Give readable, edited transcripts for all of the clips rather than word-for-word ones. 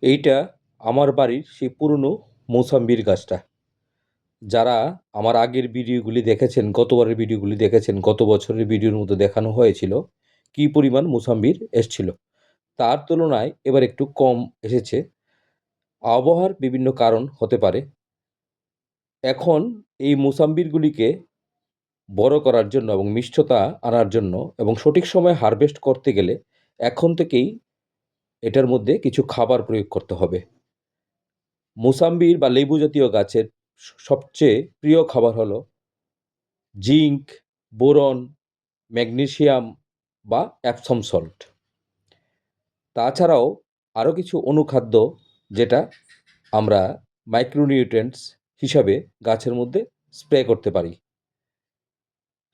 এইটা আমার বাড়ির সেই পুরনো মৌসাম্বির গাছটা। যারা আমার আগের ভিডিওগুলি দেখেছেন, গতবারের ভিডিওগুলি দেখেছেন, গত বছরের ভিডিওর মধ্যে দেখানো হয়েছিল কী পরিমাণ মোসাম্বির এসছিল। তার তুলনায় এবার একটু কম এসেছে। আবহাওয়ার বিভিন্ন কারণ হতে পারে। এখন এই মোসাম্বিরগুলিকে বড় করার জন্য এবং মিষ্টতা আনার জন্য এবং সঠিক সময়ে হারভেস্ট করতে গেলে এখন থেকেই এটার মধ্যে কিছু খাবার প্রয়োগ করতে হবে। মোসাম্বির বা লেবু জাতীয় গাছের সবচেয়ে প্রিয় খাবার হলো জিঙ্ক, বোরন, ম্যাগনেসিয়াম বা অ্যাপসম সল্ট। তাছাড়াও আরও কিছু অনুখাদ্য যেটা আমরা মাইক্রোনিউট্রিয়েন্টস হিসাবে গাছের মধ্যে স্প্রে করতে পারি।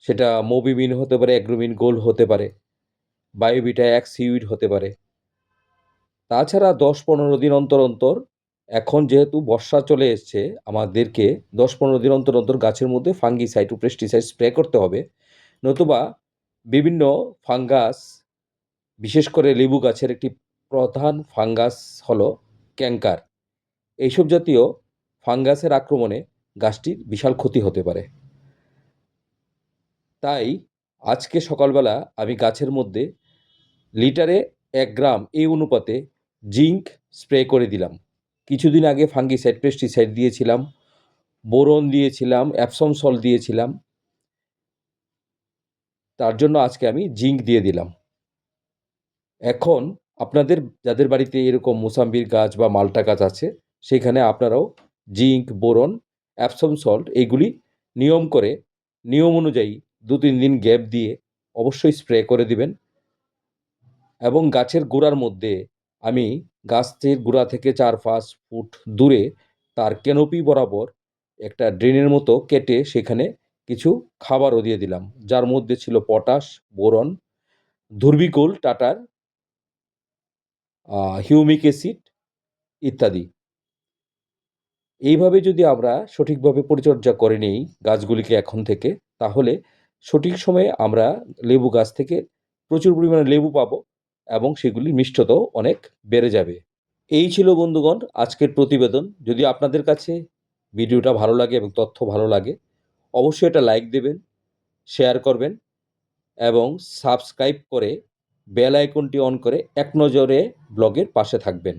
সেটা মোবিমিন হতে পারে, অ্যাগ্রোমিন গোল্ড হতে পারে, বায়োভিটা অ্যাক্সিউইড হতে পারে। তাছাড়া 10-15 দিন অন্তর অন্তর, এখন যেহেতু বর্ষা চলে এসছে, আমাদেরকে 10-15 দিন অন্তর অন্তর গাছের মধ্যে ফাঙ্গিসাইড ও পেস্টিসাইড স্প্রে করতে হবে। নতুবা বিভিন্ন ফাঙ্গাস, বিশেষ করে লেবু গাছের একটি প্রধান ফাঙ্গাস হলো ক্যাঙ্কার। এইসব জাতীয় ফাঙ্গাসের আক্রমণে গাছটির বিশাল ক্ষতি হতে পারে। তাই আজকে সকালবেলা আমি গাছের মধ্যে লিটারে 1 গ্রাম এই অনুপাতে জিঙ্ক স্প্রে করে দিলাম। কিছুদিন আগে ফাঙ্গিসাইড, পেস্টিসাইড দিয়েছিলাম, বোরন দিয়েছিলাম, অ্যাপসম সল্ট দিয়েছিলাম। তার জন্য আজকে আমি জিঙ্ক দিয়ে দিলাম। এখন আপনাদের যাদের বাড়িতে এরকম মোসাম্বির গাছ বা মাল্টা গাছ আছে, সেখানে আপনারাও জিঙ্ক, বোরন, অ্যাপসম সল্ট এইগুলি নিয়ম অনুযায়ী 2-3 দিন গ্যাপ দিয়ে অবশ্যই স্প্রে করে দিবেন। এবং গাছের গোড়ার মধ্যে আমি গাছের গোড়া থেকে 4-5 ফুট দূরে তার ক্যানোপি বরাবর একটা ড্রেনের মতো কেটে সেখানে কিছু খাবারও দিয়ে দিলাম, যার মধ্যে ছিল পটাশ, বোরন, ধুর্বিকোল, টাটার, হিউমিক অ্যাসিড ইত্যাদি। এইভাবে যদি আমরা সঠিকভাবে পরিচর্যা করে নিই গাছগুলিকে এখন থেকে, তাহলে সঠিক সময়ে আমরা লেবু গাছ থেকে প্রচুর পরিমাণে লেবু পাবো এবং সেগুলির মিষ্টতাও অনেক বেড়ে যাবে। এই ছিল বন্ধুগণ আজকের প্রতিবেদন। যদি আপনাদের কাছে ভিডিওটা ভালো লাগে এবং তথ্য ভালো লাগে, অবশ্যই এটা লাইক দেবেন, শেয়ার করবেন এবং সাবস্ক্রাইব করে বেল আইকনটি অন করে এক নজরে ব্লগের পাশে থাকবেন।